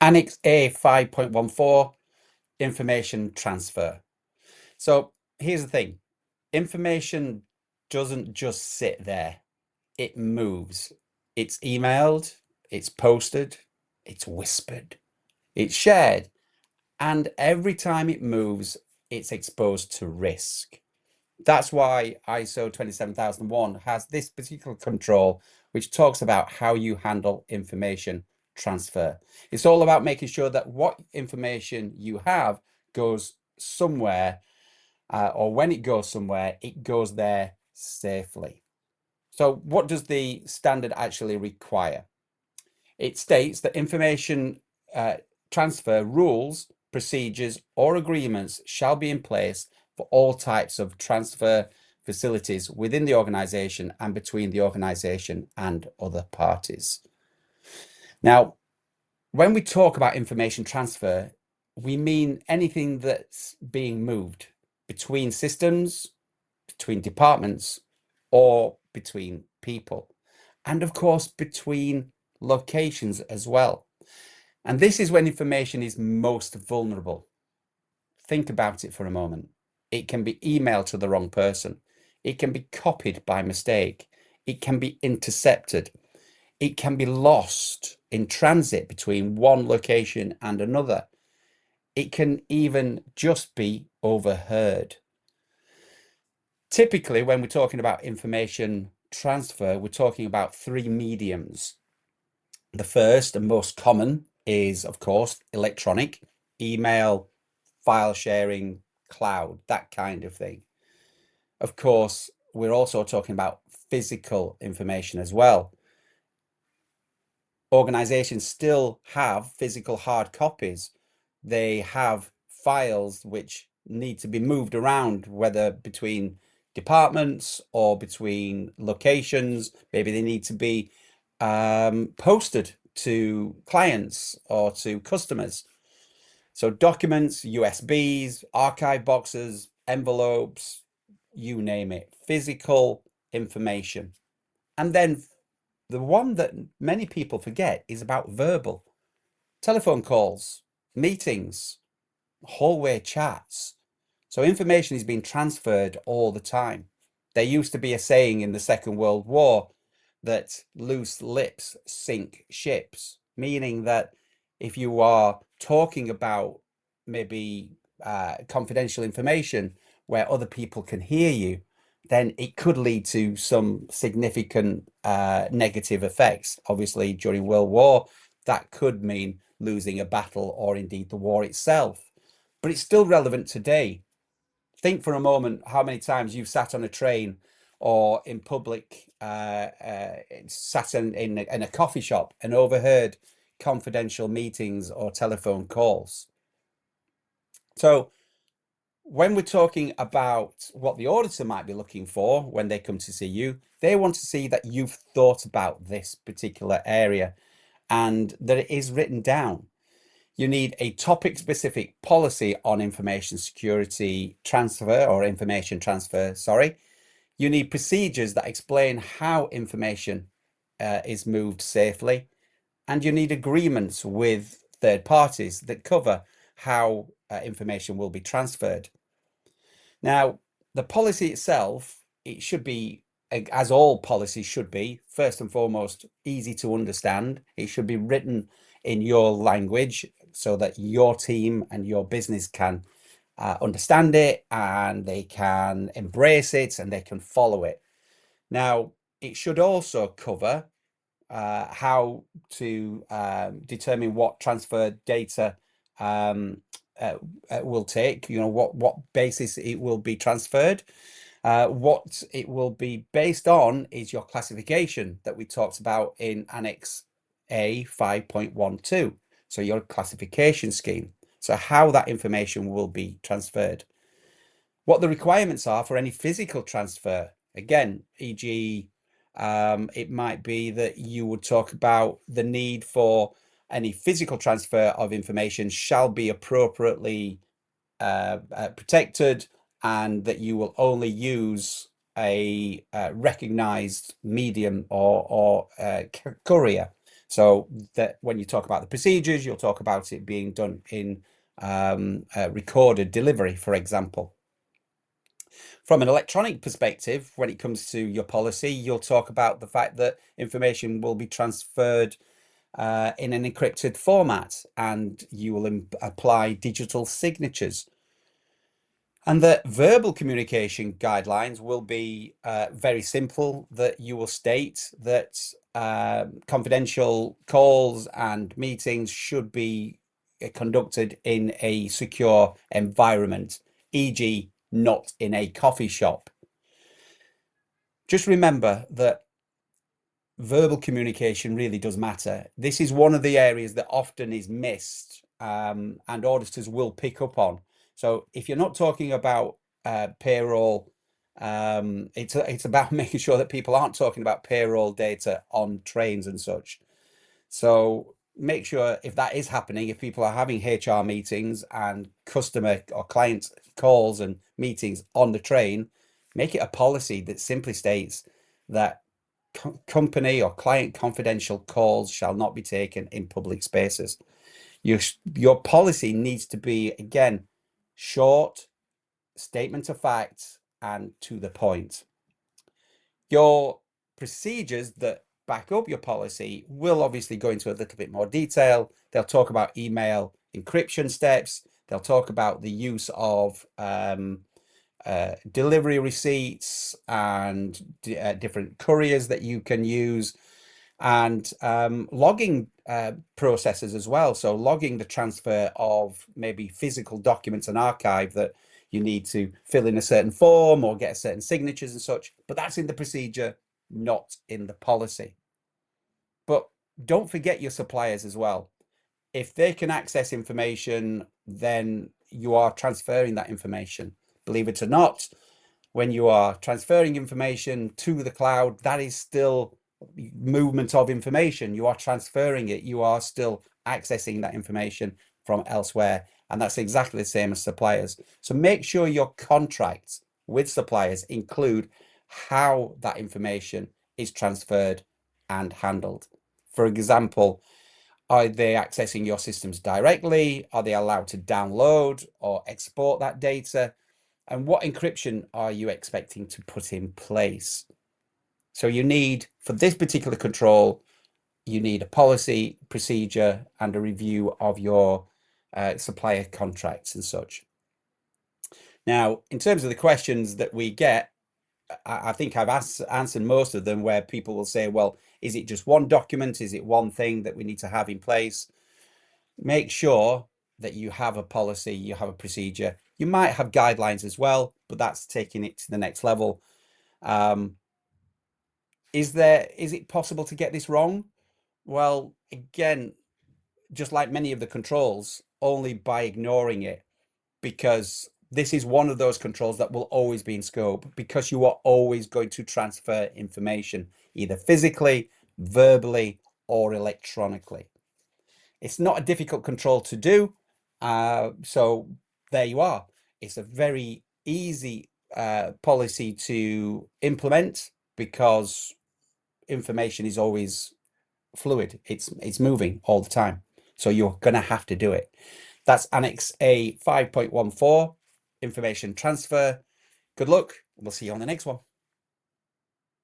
Annex A5.14, information transfer. So here's the thing. Information doesn't just sit there. It moves. It's emailed, it's posted, it's whispered, it's shared. And every time it moves, it's exposed to risk. That's why ISO 27001 has this particular control, which talks about how you handle information transfer. It's all about making sure that what information you have goes somewhere, or when it goes somewhere, it goes there safely. So what does the standard actually require? It states that information transfer rules, procedures, or agreements shall be in place for all types of transfer facilities within the organization and between the organization and other parties. Now, when we talk about information transfer, we mean anything that's being moved between systems, between departments, or between people, and of course, between locations as well. And this is when information is most vulnerable. Think about it for a moment. It can be emailed to the wrong person. It can be copied by mistake. It can be intercepted. It can be lost in transit between one location and another. It can even just be overheard. Typically, when we're talking about information transfer, we're talking about three mediums. The first and most common is, of course, electronic, email, file sharing, cloud, that kind of thing. Of course, we're also talking about physical information as well. Organizations still have physical hard copies. They have files which need to be moved around, whether between departments or between locations. Maybe they need to be posted to clients or to customers. So documents, USBs, archive boxes, envelopes, you name it, physical information. And then the one that many people forget is about verbal. Telephone calls, meetings, hallway chats. So information is being transferred all the time. There used to be a saying in the Second World War that loose lips sink ships, meaning that if you are talking about maybe confidential information where other people can hear you, then it could lead to some significant negative effects. Obviously, during World War, that could mean losing a battle or indeed the war itself. But it's still relevant today. Think for a moment how many times you've sat on a train or in public, sat in a coffee shop and overheard confidential meetings or telephone calls. So when we're talking about what the auditor might be looking for when they come to see you, they want to see that you've thought about this particular area and that it is written down. You need a topic-specific policy on information security transfer or information transfer, sorry. You need procedures that explain how information is moved safely. And you need agreements with third parties that cover how information will be transferred. Now, the policy itself, it should be, as all policies should be, first and foremost, easy to understand. It should be written in your language so that your team and your business can understand it and they can embrace it and they can follow it. Now, it should also cover how to determine what transfer data will take, what basis it will be transferred. What it will be based on is your classification that we talked about in Annex A5.12. So your classification scheme. So how that information will be transferred. What the requirements are for any physical transfer. Again, e.g., it might be that you would talk about the need for any physical transfer of information shall be appropriately protected and that you will only use a recognized medium or courier. So that when you talk about the procedures, you'll talk about it being done in recorded delivery, for example. From an electronic perspective, when it comes to your policy, you'll talk about the fact that information will be transferred in an encrypted format, and you will apply digital signatures. And the verbal communication guidelines will be very simple, that you will state that confidential calls and meetings should be conducted in a secure environment, e.g., not in a coffee shop. Just remember that verbal communication really does matter. This is one of the areas that often is missed, and auditors will pick up on. So if you're not talking about payroll, it's about making sure that people aren't talking about payroll data on trains and such. So make sure if that is happening, if people are having HR meetings and customer or client calls and meetings on the train, make it a policy that simply states that company or client confidential calls shall not be taken in public spaces. Your policy needs to be, again, short, statement of fact, and to the point. Your procedures that back up your policy will obviously go into a little bit more detail. They'll talk about email encryption steps. They'll talk about the use of delivery receipts and different couriers that you can use, and logging processes as well. So logging the transfer of maybe physical documents and archive that you need to fill in a certain form or get certain signatures and such, but that's in the procedure, not in the policy. But don't forget your suppliers as well. If they can access information, then you are transferring that information. Believe it or not, when you are transferring information to the cloud, that is still movement of information. You are transferring it. You are still accessing that information from elsewhere. And that's exactly the same as suppliers. So make sure your contracts with suppliers include how that information is transferred and handled. For example, are they accessing your systems directly? Are they allowed to download or export that data? And what encryption are you expecting to put in place? So you need, for this particular control, you need a policy, procedure, and a review of your supplier contracts and such. Now, in terms of the questions that we get, I think I've answered most of them, where people will say, well, is it just one document? Is it one thing that we need to have in place? Make sure that you have a policy, you have a procedure. You might have guidelines as well, but that's taking it to the next level. Is it possible to get this wrong? Well, again, just like many of the controls, only by ignoring it, because this is one of those controls that will always be in scope, because you are always going to transfer information, either physically, verbally, or electronically. It's not a difficult control to do. So there you are. It's a very easy policy to implement, because information is always fluid. It's moving all the time. So you're going to have to do it. That's Annex A 5.14, information transfer. Good luck. We'll see you on the next one.